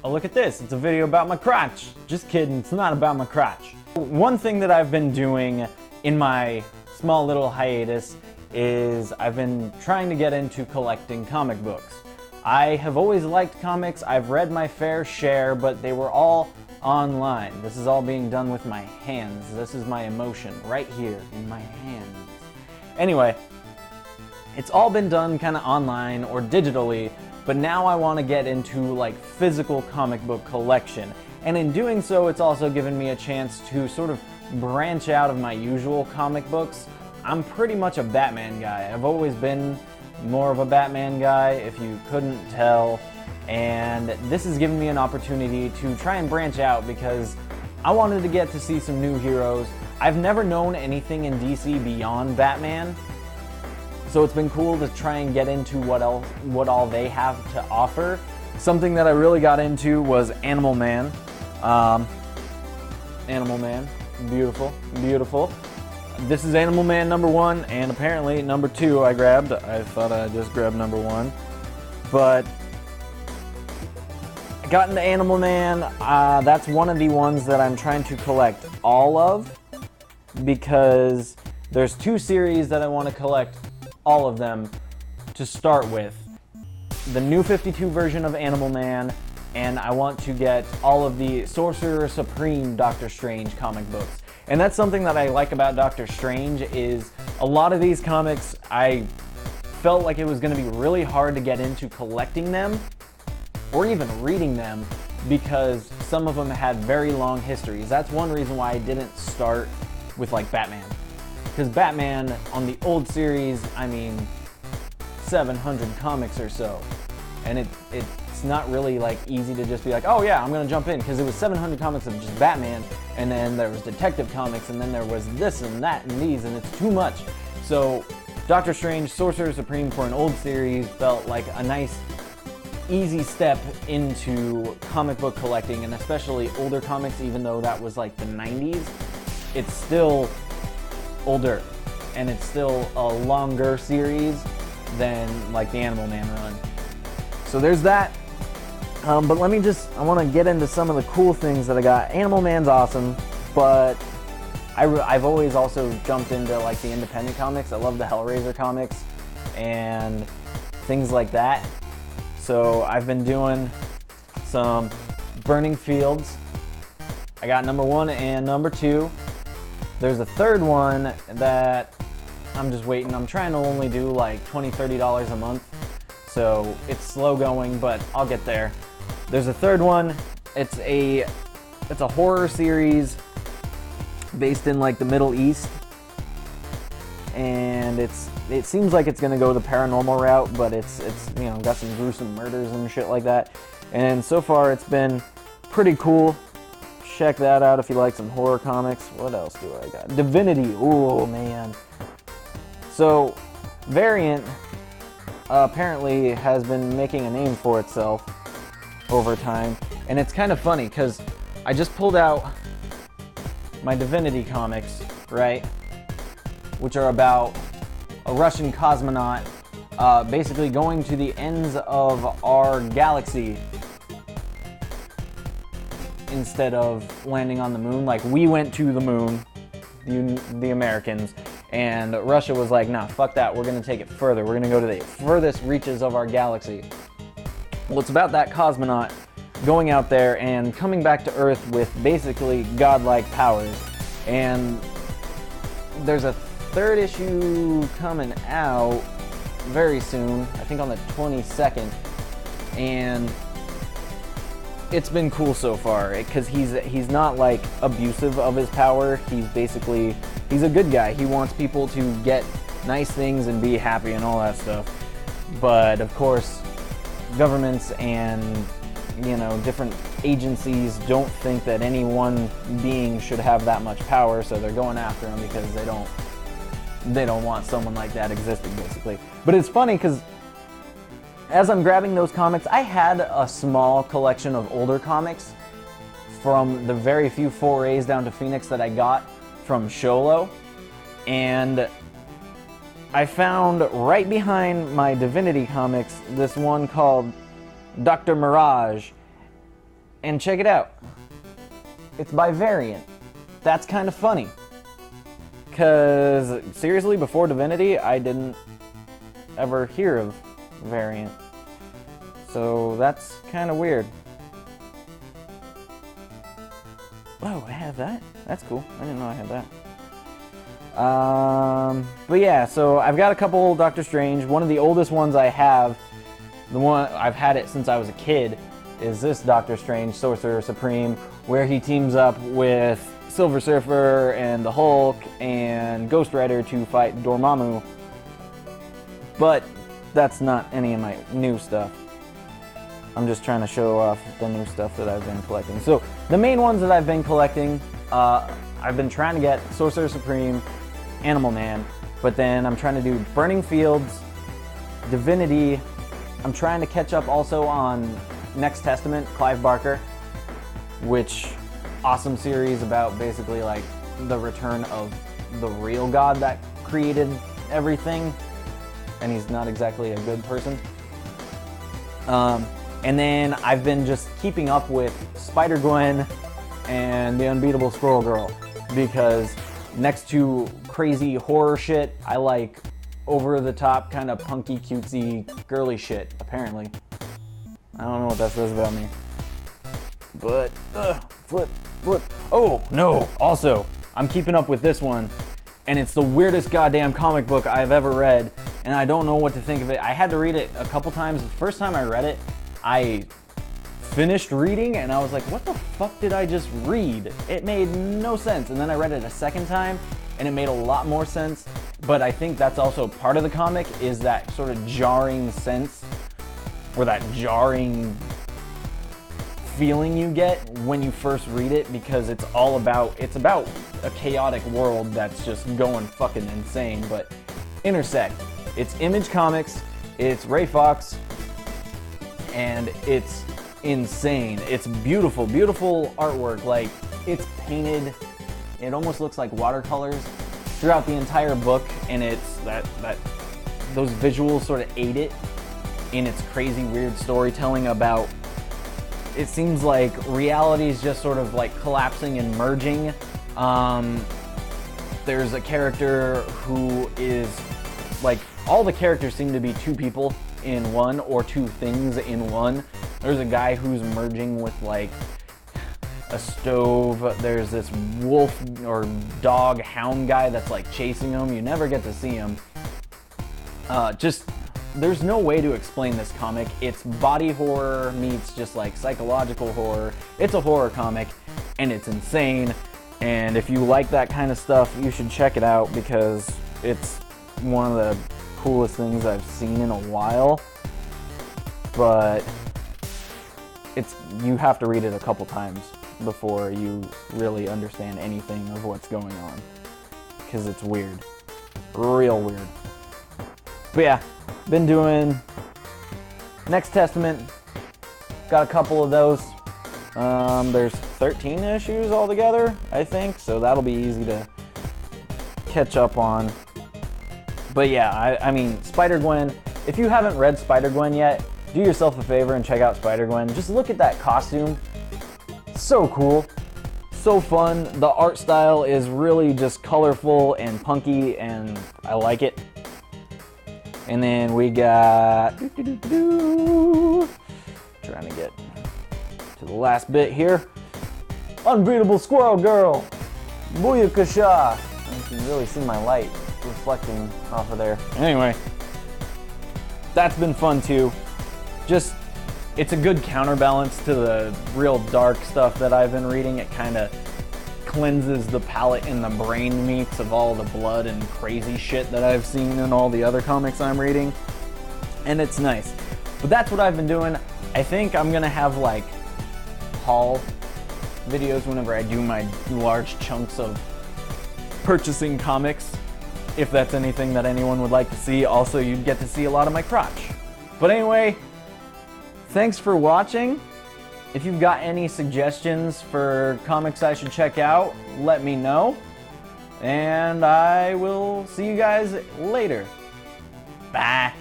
Oh, look at this, it's a video about my crotch. Just kidding, it's not about my crotch. One thing that I've been doing in my small little hiatus is I've been trying to get into collecting comic books. I have always liked comics, I've read my fair share, but they were all online. This is all being done with my hands. This is my emotion right here in my hands. Anyway, it's all been done kind of online or digitally, but now I want to get into like physical comic book collection. And in doing so, it's also given me a chance to sort of branch out of my usual comic books. I'm pretty much a Batman guy. I've always been more of a Batman guy, if you couldn't tell. And this has given me an opportunity to try and branch out because I wanted to get to see some new heroes. I've never known anything in DC beyond Batman, so it's been cool to try and get into what all they have to offer. Something that I really got into was Animal Man. Animal Man, beautiful, beautiful. This is Animal Man #1, and apparently #2 I grabbed. I thought I just grabbed #1, but I got into Animal Man. That's one of the ones that I'm trying to collect all of, because there's 2 series that I want to collect all of them to start with. The New 52 version of Animal Man, and I want to get all of the Sorcerer Supreme Doctor Strange comic books. And that's something that I like about Doctor Strange, is a lot of these comics I felt like it was going to be really hard to get into collecting them or even reading them because some of them had very long histories. That's one reason why I didn't start with like Batman. Because Batman on the old series, I mean, 700 comics or so. And it's not really like easy to just be like, oh yeah, I'm gonna jump in, because it was 700 comics of just Batman, and then there was Detective Comics, and then there was this and that and these, and it's too much. So Doctor Strange, Sorcerer Supreme for an old series felt like a nice, easy step into comic book collecting, and especially older comics, even though that was like the 90s. It's still older, and it's still a longer series than like the Animal Man run. So there's that. But let me I want to get into some of the cool things that I got. Animal Man's awesome, but I've always also jumped into like the independent comics. I love the Hellraiser comics and things like that. So I've been doing some Burning Fields. I got #1 and #2. There's a third one that I'm just waiting. I'm trying to only do like $20, $30 a month. So it's slow going, but I'll get there. There's a third one. It's a horror series based in like the Middle East. And it seems like it's gonna go the paranormal route, but it's you know, got some gruesome murders and shit like that. And so far it's been pretty cool. Check that out if you like some horror comics. What else do I got? Divinity. Oh man. So Variant apparently has been making a name for itself over time, and it's kind of funny because I just pulled out my Divinity comics, right, which are about a Russian cosmonaut basically going to the ends of our galaxy instead of landing on the moon. Like, we went to the moon, the Americans, and Russia was like, nah, fuck that, we're gonna take it further. We're gonna go to the furthest reaches of our galaxy. Well, it's about that cosmonaut going out there and coming back to Earth with basically godlike powers. And there's a 3rd issue coming out very soon, I think on the 22nd, and it's been cool so far because he's not like abusive of his power. He's a good guy. He wants people to get nice things and be happy and all that stuff. But of course, governments and, you know, different agencies don't think that any one being should have that much power, so they're going after him because they don't want someone like that existing, basically. But it's funny because as I'm grabbing those comics, I had a small collection of older comics from the very few forays down to Phoenix that I got from Sholo, and I found right behind my Divinity comics this one called Dr. Mirage, And check it out. It's by Variant. That's kind of funny. Because, seriously, before Divinity, I didn't ever hear of Variant. So that's kind of weird. Oh, I have that? That's cool. I didn't know I had that. But yeah, so I've got a couple Doctor Strange. One of the oldest ones I have, the one I've had it since I was a kid, is this Doctor Strange, Sorcerer Supreme, where he teams up with Silver Surfer and the Hulk and Ghost Rider to fight Dormammu. But that's not any of my new stuff. I'm just trying to show off the new stuff that I've been collecting. So the main ones that I've been collecting, I've been trying to get Sorcerer Supreme, Animal Man, but then I'm trying to do Burning Fields, Divinity. I'm trying to catch up also on Next Testament, Clive Barker, which awesome series about basically like the return of the real God that created everything, and he's not exactly a good person. And then I've been just keeping up with Spider-Gwen and the Unbeatable Squirrel Girl, because next to crazy horror shit, I like over-the-top kind of punky, cutesy, girly shit, apparently. I don't know what that says about me. But, flip. Oh, no. Also, I'm keeping up with this one, and it's the weirdest goddamn comic book I've ever read, and I don't know what to think of it. I had to read it a couple times. The first time I read it, I finished reading, and I was like, what the fuck did I just read? It made no sense. And then I read it a second time, and it made a lot more sense. But I think that's also part of the comic, is that sort of jarring sense, or that jarring feeling you get when you first read it, because it's about a chaotic world that's just going fucking insane. But Intersect, it's Image Comics, it's Ray Fox, and it's insane. It's beautiful, beautiful artwork. Like, it's painted, it almost looks like watercolors throughout the entire book, and it's those visuals sort of aid it in its crazy weird storytelling about, it seems like reality is just sort of like collapsing and merging. There's a character who is like, all the characters seem to be two people in one, or two things in one. There's a guy who's merging with like a stove. There's this wolf or dog hound guy that's like chasing him. You never get to see him. There's no way to explain this comic. It's body horror meets just like psychological horror. It's a horror comic, and it's insane. And if you like that kind of stuff, you should check it out, because it's one of the coolest things I've seen in a while. But you have to read it a couple times before you really understand anything of what's going on, because it's weird, real weird. But yeah, been doing Next Testament, got a couple of those. There's 13 issues altogether, I think, so that'll be easy to catch up on. But yeah, I mean, Spider-Gwen, if you haven't read Spider-Gwen yet, do yourself a favor and check out Spider-Gwen. Just look at that costume. So cool, so fun. The art style is really just colorful and punky, and I like it. And then we got, trying to get to the last bit here. Unbeatable Squirrel Girl, Booyakasha. You can really see my light reflecting off of there. Anyway, that's been fun too. Just, it's a good counterbalance to the real dark stuff that I've been reading. It kind of cleanses the palate and the brain meats of all the blood and crazy shit that I've seen in all the other comics I'm reading. And it's nice. But that's what I've been doing. I think I'm gonna have like haul videos whenever I do my large chunks of purchasing comics, if that's anything that anyone would like to see. Also, you'd get to see a lot of my crotch. But anyway, thanks for watching. If you've got any suggestions for comics I should check out, let me know. And I will see you guys later. Bye.